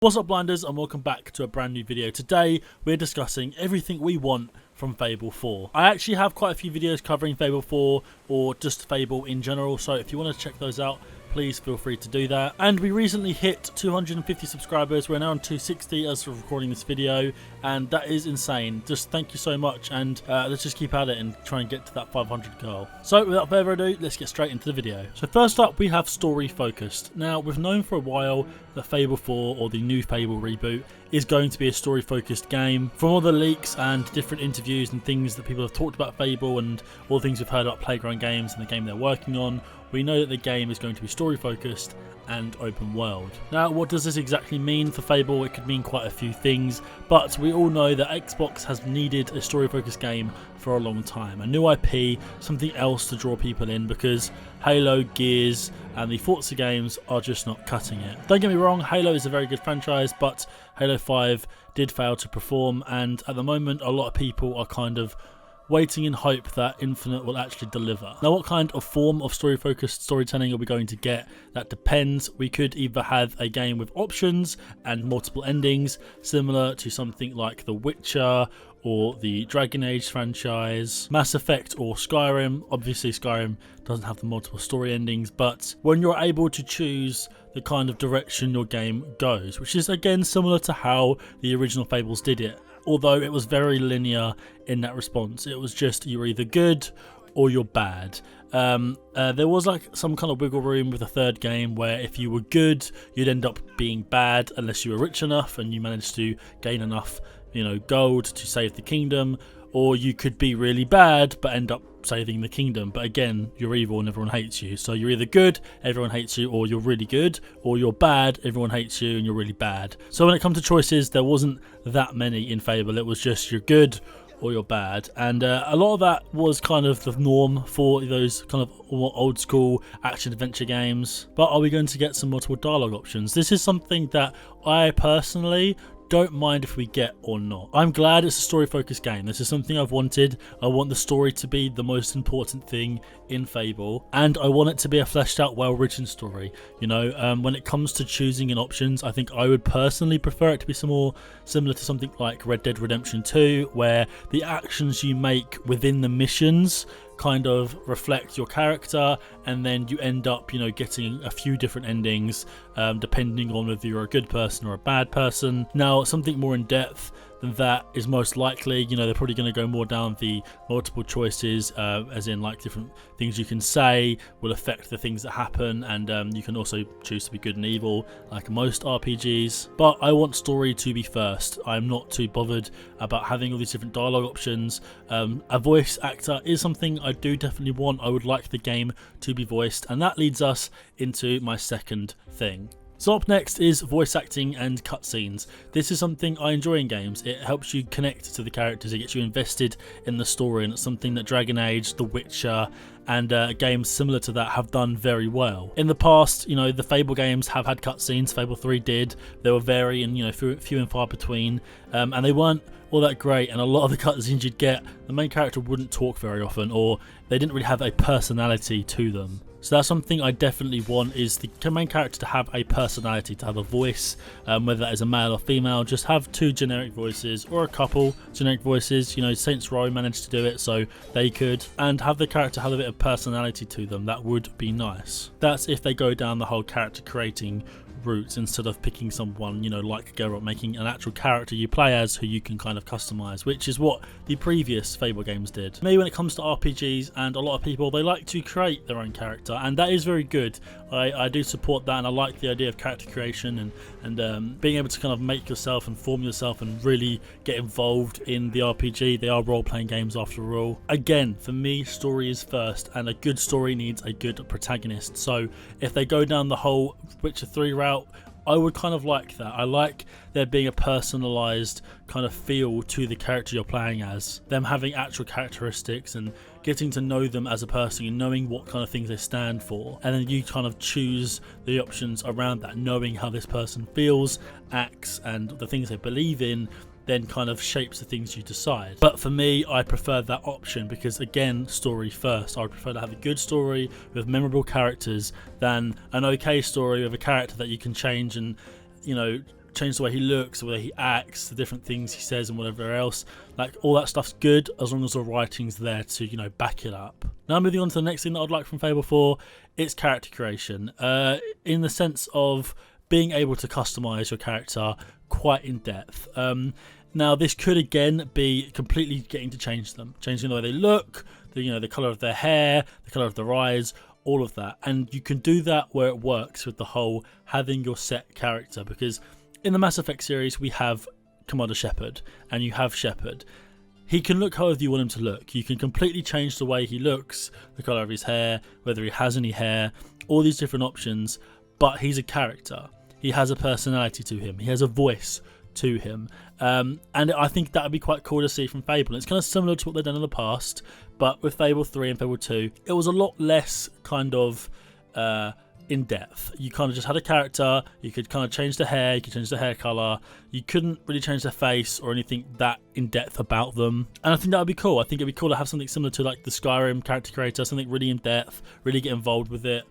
What's up, blinders, and welcome back to a brand new video. Today we're discussing everything we want from Fable 4. I actually have quite a few videos covering Fable 4 or just Fable in general, so if you want to check those out, please feel free to do that. And we recently hit 250 subscribers. We're now on 260 as of recording this video, and that is insane. Just thank you so much, and let's just keep at it and try and get to that 500 goal. So without further ado, let's get straight into the video. So first up, we have story focused. Now, we've known for a while that Fable 4, or the new Fable reboot, is going to be a story focused game. From all the leaks and different interviews and things that people have talked about Fable and all the things we've heard about Playground Games and the game they're working on, we know that the game is going to be story focused and open world. Now, what does this exactly mean for Fable? It could mean quite a few things, but we all know that Xbox has needed a story focused game for a long time. A new IP, something else to draw people in, because Halo, Gears and the Forza games are just not cutting it. Don't get me wrong, Halo is a very good franchise, but Halo 5 did fail to perform, and at the moment a lot of people are kind of waiting in hope that Infinite will actually deliver. Now, what kind of form of story-focused storytelling are we going to get? That depends. We could either have a game with options and multiple endings, similar to something like The Witcher or the Dragon Age franchise, Mass Effect or Skyrim. Obviously Skyrim doesn't have the multiple story endings, but when you're able to choose the kind of direction your game goes, which is again similar to how the original Fables did it, although it was very linear in that response. It was just you're either good or you're bad. There was like some kind of wiggle room with the third game where if you were good, you'd end up being bad unless you were rich enough and you managed to gain enough, gold to save the kingdom, or you could be really bad but end up saving the kingdom, but again you're evil and everyone hates you. So you're either good, everyone hates you, or you're really good, or you're bad, everyone hates you and you're really bad. So when it comes to choices, there wasn't that many in Fable. It was just you're good or you're bad, and a lot of that was kind of the norm for those kind of old school action adventure games. But are we going to get some multiple dialogue options? This is something that I personally don't mind if we get or not. I'm glad it's a story focused game. This is something I've wanted. I want the story to be the most important thing in Fable, and I want it to be a fleshed out, well written story. When it comes to choosing in options, I think I would personally prefer it to be some more similar to something like Red Dead Redemption 2, where the actions you make within the missions kind of reflect your character, and then you end up getting a few different endings depending on whether you're a good person or a bad person. Now, something more in depth than that is most likely, they're probably going to go more down the multiple choices, as in like different things you can say will affect the things that happen, and you can also choose to be good and evil like most RPGs. But I want story to be first. I'm not too bothered about having all these different dialogue options. A voice actor is something I do definitely want. I would like the game to be voiced, and that leads us into my second thing. So up next is voice acting and cutscenes. This is something I enjoy in games. It helps you connect to the characters, it gets you invested in the story, and it's something that Dragon Age, The Witcher and games similar to that have done very well. In the past, the Fable games have had cutscenes. Fable 3 did. They were very few and far between, and they weren't all that great, and a lot of the cutscenes you'd get, the main character wouldn't talk very often, or they didn't really have a personality to them. So that's something I definitely want, is the main character to have a personality, to have a voice, whether that is a male or female. Just have two generic voices or a couple generic voices. Saints Row managed to do it, so they could, and have the character have a bit of personality to them. That would be nice. That's if they go down the whole character creating route instead of picking someone, like Geralt, making an actual character you play as who you can kind of customize, which is what the previous Fable games did. Me, when it comes to RPGs, and a lot of people, they like to create their own character, and that is very good. I do support that, and I like the idea of character creation and being able to kind of make yourself and form yourself and really get involved in the RPG. They are role-playing games after all. Again, for me, story is first, and a good story needs a good protagonist. So if they go down the whole Witcher 3 route, I would kind of like that. I like there being a personalised kind of feel to the character you're playing as, them having actual characteristics and getting to know them as a person and knowing what kind of things they stand for, and then you kind of choose the options around that, knowing how this person feels, acts, and the things they believe in then kind of shapes the things you decide. But for me, I prefer that option because, again, story first. I would prefer to have a good story with memorable characters than an okay story with a character that you can change and, you know, change the way he looks, the way he acts, the different things he says and whatever else. Like, all that stuff's good as long as the writing's there to, you know, back it up. Now moving on to the next thing that I'd like from Fable 4, it's character creation. In the sense of being able to customize your character quite in depth. Now this could again be completely getting to change them, changing the way they look, the color of their hair, the color of their eyes, all of that. And you can do that where it works with the whole having your set character, because in the Mass Effect series we have Commander Shepard and you have Shepard. He can look however you want him to look. You can completely change the way he looks, the colour of his hair, whether he has any hair, all these different options, but he's a character. He has a personality to him. He has a voice to him. And I think that would be quite cool to see from Fable. It's kind of similar to what they've done in the past, but with Fable 3 and Fable 2, it was a lot less kind of in depth. You kind of just had a character, you could kind of change the hair, you could change the hair colour, you couldn't really change their face or anything that in depth about them. And I think that would be cool. I think it'd be cool to have something similar to like the Skyrim character creator, something really in depth, really get involved with it.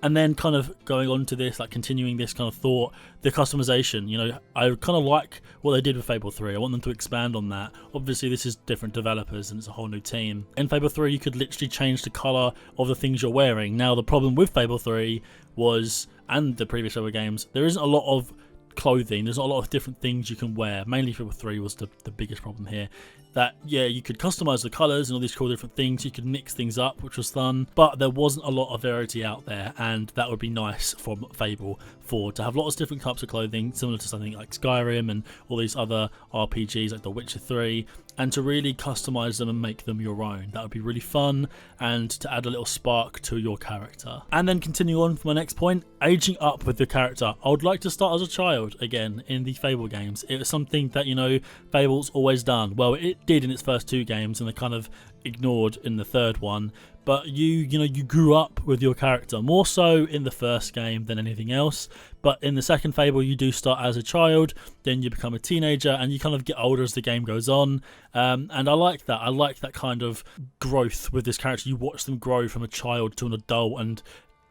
And then kind of going on to this, like continuing this kind of thought, the customization, you know, I kind of like what they did with Fable 3. I want them to expand on that. Obviously, this is different developers and it's a whole new team. In Fable 3, you could literally change the colour of the things you're wearing. Now, the problem with Fable 3 was, and the previous Fable games, there isn't a lot of clothing. There's not a lot of different things you can wear. Mainly Fable 3 was the biggest problem here. That, yeah, you could customize the colors and all these cool different things. You could mix things up, which was fun, but there wasn't a lot of variety out there, and that would be nice from Fable 4 to have lots of different types of clothing, similar to something like Skyrim and all these other RPGs like The Witcher 3, and to really customize them and make them your own. That would be really fun, and to add a little spark to your character. And then continue on for my next point, aging up with the character. I would like to start as a child again in the Fable games. It was something that, you know, Fable's always done. Well, it did in its first two games, and they kind of ignored in the third one. But you grew up with your character, more so in the first game than anything else. But in the second Fable, you do start as a child, then you become a teenager, and you kind of get older as the game goes on. And I like that. I like that kind of growth with this character. You watch them grow from a child to an adult and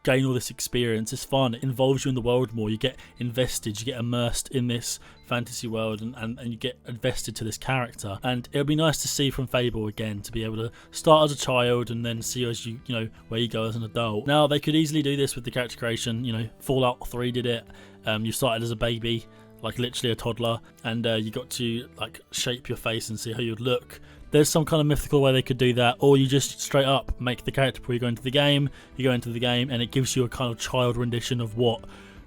gain all this experience. It's fun. It involves you in the world more. You get invested. You get immersed in this fantasy world, and you get invested to this character. And it would be nice to see from Fable again, to be able to start as a child and then see as you know where you go as an adult. Now they could easily do this with the character creation. You know, Fallout 3 did it. You started as a baby, like literally a toddler, and you got to like shape your face and see how you'd look. There's some kind of mythical way they could do that, or you just straight up make the character before you go into the game. You go into the game and it gives you a kind of child rendition of what,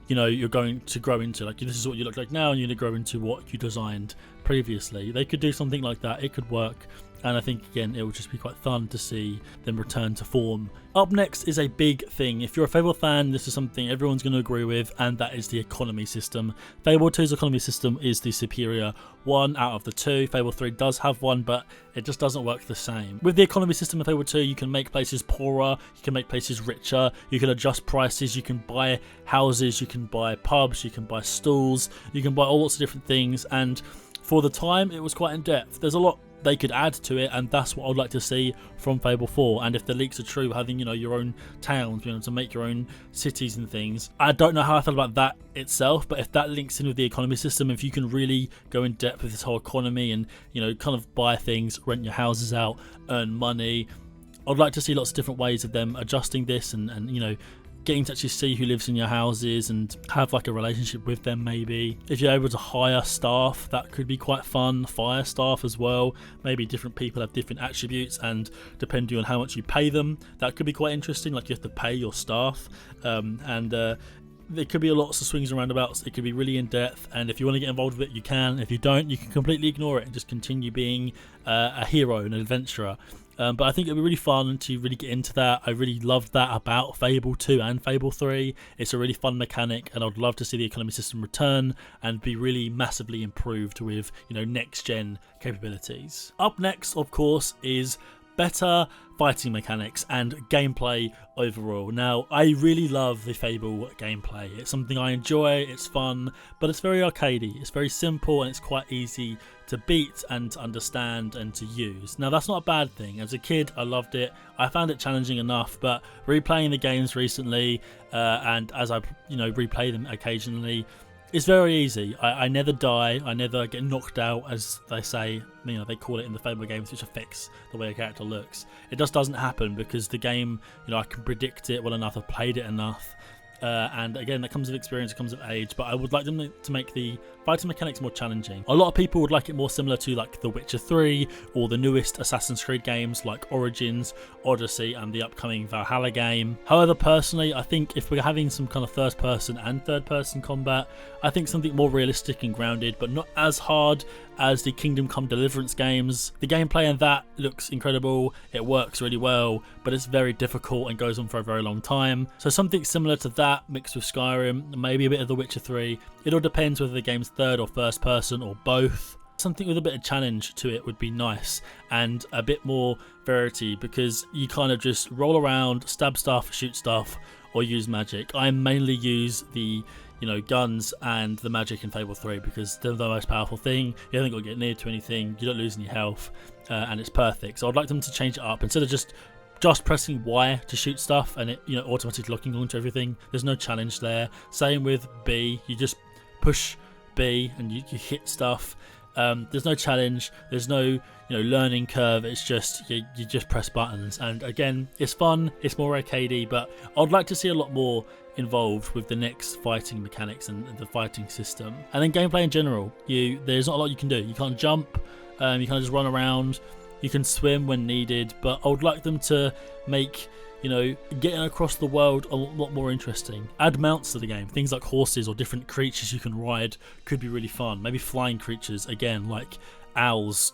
you know, you're going to grow into. Like, this is what you look like now, and you're going to grow into what you designed previously. They could do something like that. It could work. And I think, again, it would just be quite fun to see them return to form. Up next is a big thing. If you're a Fable fan, this is something everyone's going to agree with, and that is the economy system. Fable 2's economy system is the superior one out of the two. Fable 3 does have one, but it just doesn't work the same. With the economy system in Fable 2, you can make places poorer, you can make places richer, you can adjust prices, you can buy houses, you can buy pubs, you can buy stalls, you can buy all sorts of different things, and for the time, it was quite in depth. There's a lot they could add to it, and that's what I'd like to see from Fable 4. And if the leaks are true, having, you know, your own towns, you know, to make your own cities and things. I don't know how I feel about that itself, but if that links in with the economy system, if you can really go in depth with this whole economy and, you know, kind of buy things, rent your houses out, earn money, I'd like to see lots of different ways of them adjusting this and you know, getting to actually see who lives in your houses and have like a relationship with them maybe. If you're able to hire staff, that could be quite fun. Fire staff as well. Maybe different people have different attributes, and depending on how much you pay them, that could be quite interesting. Like, you have to pay your staff, there could be lots of swings and roundabouts. It could be really in depth, and if you want to get involved with it, you can. If you don't, you can completely ignore it and just continue being a hero, an adventurer. But I think it'd be really fun to really get into that. I really loved that about Fable 2 and Fable 3. It's a really fun mechanic, and I'd love to see the economy system return and be really massively improved with, you know, next-gen capabilities. Up next, of course, is better fighting mechanics and gameplay overall. Now, I really love the Fable gameplay. It's something I enjoy, it's fun, but it's very arcadey. It's very simple, and it's quite easy to beat and to understand and to use. Now, that's not a bad thing. As a kid, I loved it. I found it challenging enough, but replaying the games recently, and as I, you know, replay them occasionally, It's very easy. I never die. I never get knocked out, as they say. You know, they call it in the Fable games, which affects the way a character looks. It just doesn't happen because the game, you know, I can predict it well enough. I've played it enough. And again, that comes with experience, it comes with age, but I would like them to make the fighting mechanics more challenging. A lot of people would like it more similar to like The Witcher 3 or the newest Assassin's Creed games like Origins, Odyssey and the upcoming Valhalla game. However, personally, I think if we're having some kind of first person and third person combat, I think something more realistic and grounded, but not as hard as the Kingdom Come Deliverance games. The gameplay in that looks incredible, it works really well, but it's very difficult and goes on for a very long time. So something similar to that mixed with Skyrim, maybe a bit of The Witcher 3. It all depends whether the game's third or first person or both. Something with a bit of challenge to it would be nice, and a bit more variety, because you kind of just roll around, stab stuff, shoot stuff, or use magic. I mainly use the guns and the magic in Fable 3 because they're the most powerful thing. You haven't got to get near to anything, you don't lose any health, and it's perfect. So I'd like them to change it up. Instead of just pressing Y to shoot stuff and it automatically locking onto everything, there's no challenge there. Same with B, you just push B and you hit stuff. There's no challenge, there's no learning curve. It's just you just press buttons, and again, it's fun, it's more arcadey, but I'd like to see a lot more involved with the next fighting mechanics and the fighting system. And then gameplay in general, there's not a lot you can do. You can't jump, you can't just run around, you can swim when needed, but I would like them to make getting across the world a lot more interesting. Add mounts to the game, things like horses or different creatures you can ride could be really fun. Maybe flying creatures, again, like owls,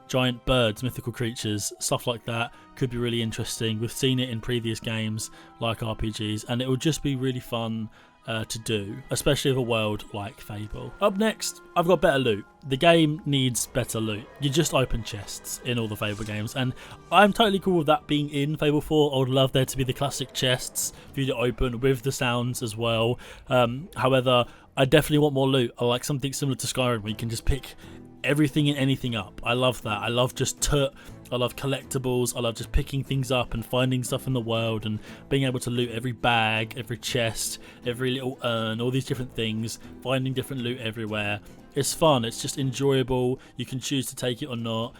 giant birds, mythical creatures, stuff like that could be really interesting. We've seen it in previous games like RPGs, and it would just be really fun to do, especially with a world like Fable. Up next, I've got better loot. The game needs better loot. You just open chests in all the Fable games, and I'm totally cool with that being in Fable 4. I would love there to be the classic chests for you to open with the sounds as well. However, I definitely want more loot. I like something similar to Skyrim where you can just pick everything and anything up. I love that. I love I love collectibles. I love just picking things up and finding stuff in the world and being able to loot every bag, every chest, every little urn, all these different things, finding different loot everywhere. It's fun, it's just enjoyable. You can choose to take it or not.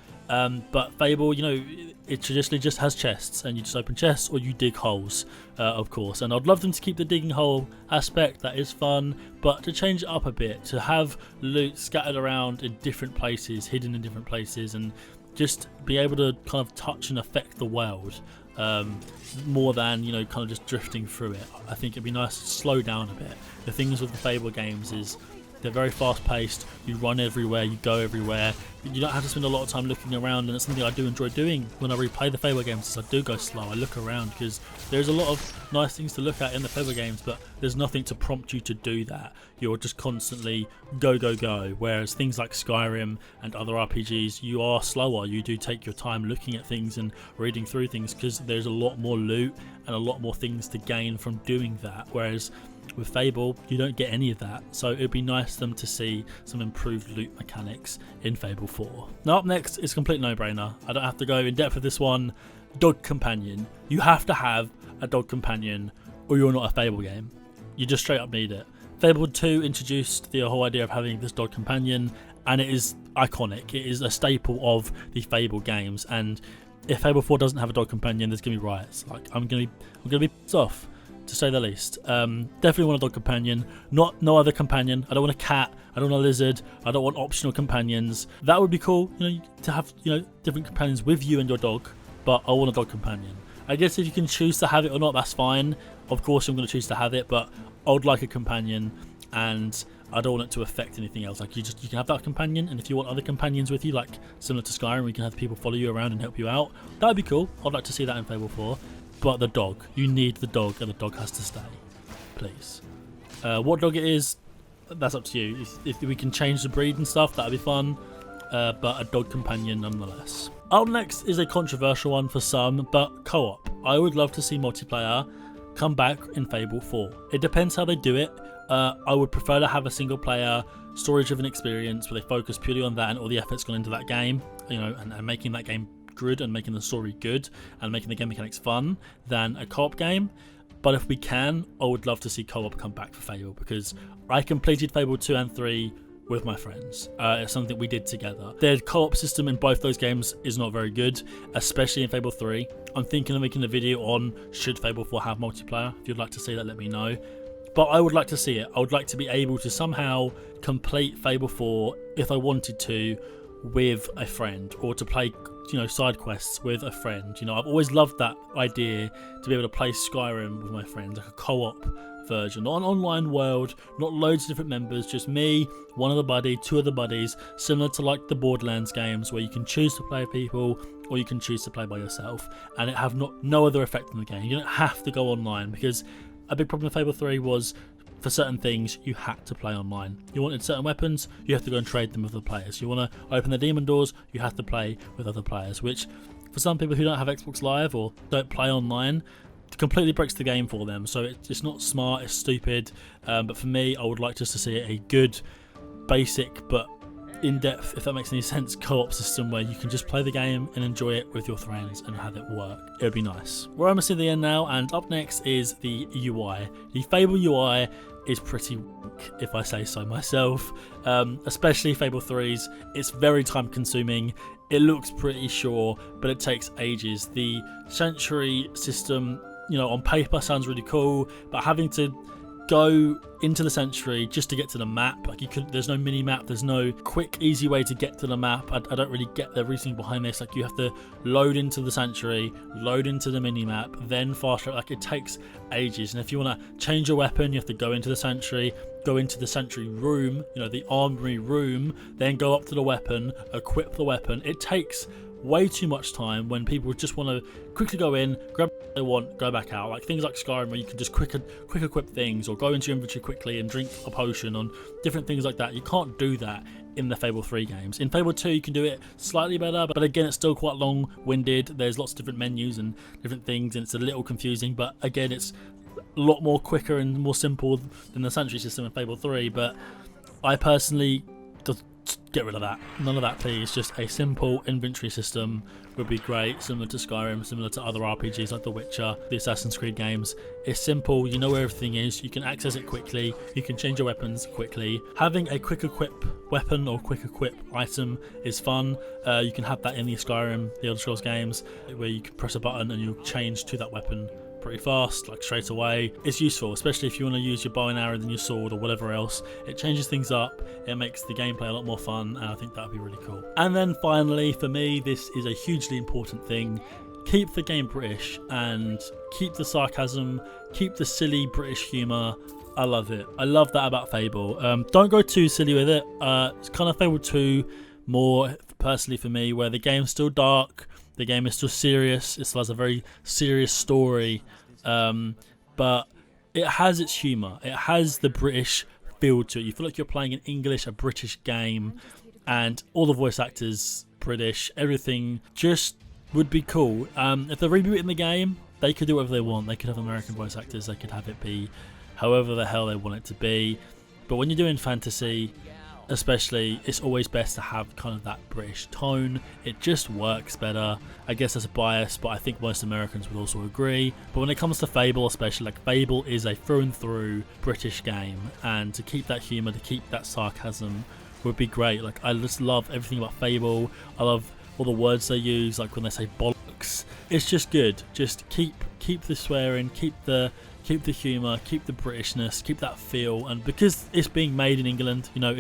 But Fable, it traditionally just has chests, and you just open chests or you dig holes, of course. And I'd love them to keep the digging hole aspect, that is fun, but to change it up a bit, to have loot scattered around in different places, hidden in different places, and just be able to kind of touch and affect the world more than kind of just drifting through it. I think it'd be nice to slow down a bit. The things with the Fable games is they're very fast paced, you run everywhere, you go everywhere, you don't have to spend a lot of time looking around, and it's something I do enjoy doing when I replay the Fable games. Is I do go slow, I look around, because there's a lot of nice things to look at in the Fable games, but there's nothing to prompt you to do that. You're just constantly go, whereas things like Skyrim and other RPGs, you are slower, you do take your time looking at things and reading through things, because there's a lot more loot and a lot more things to gain from doing that, whereas with Fable, you don't get any of that, so it'd be nice for them to see some improved loot mechanics in Fable 4. Now up next is a complete no-brainer. I don't have to go in depth with this one. Dog companion. You have to have a dog companion or you're not a Fable game. You just straight up need it. Fable 2 introduced the whole idea of having this dog companion, and it is iconic. It is a staple of the Fable games, and if Fable 4 doesn't have a dog companion, there's gonna be riots. Like I'm gonna be pissed off, to say the least. Definitely want a dog companion, no other companion. I don't want a cat, I don't want a lizard, I don't want optional companions. That would be cool, to have different companions with you and your dog, but I want a dog companion. I guess if you can choose to have it or not, that's fine. Of course I'm going to choose to have it, but I would like a companion, and I don't want it to affect anything else. Like you can have that companion, and if you want other companions with you, like similar to Skyrim, we can have people follow you around and help you out. That would be cool. I'd like to see that in Fable 4. But the dog, you need the dog, and the dog has to stay, please. What dog it is, that's up to you. If we can change the breed and stuff, that'd be fun, but a dog companion nonetheless. Up next is a controversial one for some, but co-op. I would love to see multiplayer come back in Fable 4. It depends how they do it. I would prefer to have a single player story-driven experience where they focus purely on that and all the effort's gone into that game, and making that game good and making the story good and making the game mechanics fun, than a co-op game. But if we can, I would love to see co-op come back for Fable, because I completed Fable 2 and 3 with my friends. It's something we did together. The co-op system in both those games is not very good, especially in Fable 3. I'm thinking of making a video on should Fable 4 have multiplayer. If you'd like to see that, let me know. But I would like to see it. I would like to be able to somehow complete Fable 4 if I wanted to with a friend, or to play, you know, side quests with a friend. You know, I've always loved that idea, to be able to play Skyrim with my friends, like a co-op version, not an online world, not loads of different members, just me, one other buddy, two other buddies, similar to like the Borderlands games, where you can choose to play with people or you can choose to play by yourself, and it have no other effect on the game. You don't have to go online, because a big problem with Fable 3 was, for certain things, you had to play online. You wanted certain weapons, you have to go and trade them with other players. You want to open the demon doors, you have to play with other players, which for some people who don't have Xbox Live or don't play online, completely breaks the game for them. So it's not smart, it's stupid. But for me, I would like just to see a good, basic but in-depth, if that makes any sense, co-op system where you can just play the game and enjoy it with your friends and have it work. It would be nice. We're almost at the end now, and up next is the UI. The Fable UI is pretty weak, if I say so myself, especially Fable 3's. It's very time consuming. It looks pretty sure, but it takes ages. The Sanctuary system, you know, on paper sounds really cool, but having to go into the Sanctuary just to get to the map, like there's no mini map, there's no quick easy way to get to the map. I don't really get the reasoning behind this. Like, you have to load into the Sanctuary, load into the mini map, then fast travel. Like, it takes ages. And if you want to change your weapon, you have to go into the Sanctuary, go into the Sanctuary room, you know, the armory room, then go up to the weapon, equip the weapon. It takes way too much time when people just want to quickly go in, grab what they want, go back out. Like things like Skyrim, where you can just quick equip things, or go into your inventory quickly and drink a potion, on different things like that. You can't do that in the Fable 3 games. In Fable 2 you can do it slightly better, but again it's still quite long-winded. There's lots of different menus and different things, and it's a little confusing, but again it's a lot more quicker and more simple than the Sanctuary system in Fable 3. But I personally just get rid of that. None of that, please. Just a simple inventory system would be great, similar to Skyrim, similar to other RPGs like The Witcher, the Assassin's Creed games. It's simple, you know where everything is, you can access it quickly, you can change your weapons quickly. Having a quick equip weapon or quick equip item is fun. You can have that in the Skyrim, the Elder Scrolls games, where you can press a button and you'll change to that weapon pretty fast, like straight away. It's useful, especially if you want to use your bow and arrow than your sword or whatever else. It changes things up, it makes the gameplay a lot more fun, and I think that would be really cool. And then finally, for me, this is a hugely important thing. Keep the game British, and keep the sarcasm, keep the silly British humour. I love it. I love that about Fable. Don't go too silly with it. It's kind of Fable 2 more, personally for me, where the game's still dark, the game is still serious, it still has a very serious story, but it has its humour, it has the British feel to it. You feel like you're playing in English, a British game, and all the voice actors British, everything just would be cool. If they're rebooting the game, they could do whatever they want. They could have American voice actors, they could have it be however the hell they want it to be. But when you're doing fantasy, especially, it's always best to have kind of that British tone. It just works better. I guess that's a bias, but I think most Americans would also agree. But when it comes to Fable, especially, like, Fable is a through and through British game, and to keep that humour, to keep that sarcasm would be great. Like, I just love everything about Fable. I love all the words they use, like when they say bollocks. It's just good. Just keep the swearing, keep the humour, keep the Britishness, keep that feel. And because it's being made in England, you know,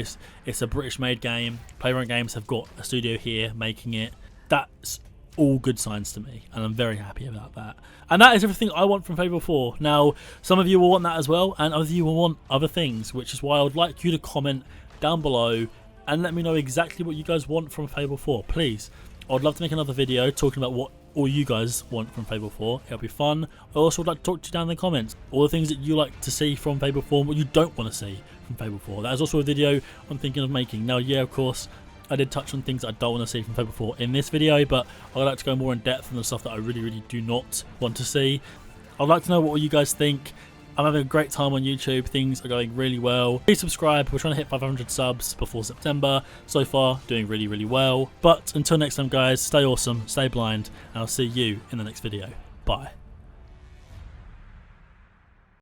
it's a British made game. Playwright Games have got a studio here making it. That's all good signs to me, and I'm very happy about that. And that is everything I want from Fable 4. Now, some of you will want that as well, and other of you will want other things, which is why I would like you to comment down below and let me know exactly what you guys want from Fable 4, please. I would love to make another video talking about what all you guys want from Fable 4. It'll be fun. I also would like to talk to you down in the comments, all the things that you like to see from Fable 4 and what you don't want to see from Fable 4. That is also a video I'm thinking of making. Now, yeah, of course, I did touch on things that I don't want to see from Fable 4 in this video, but I'd like to go more in depth on the stuff that I really do not want to see. I'd like to know what all you guys think. I'm having a great time on YouTube. Things are going really well. Please subscribe. We're trying to hit 500 subs before September. So far, doing really well. But until next time, guys, stay awesome, stay blind, and I'll see you in the next video. Bye.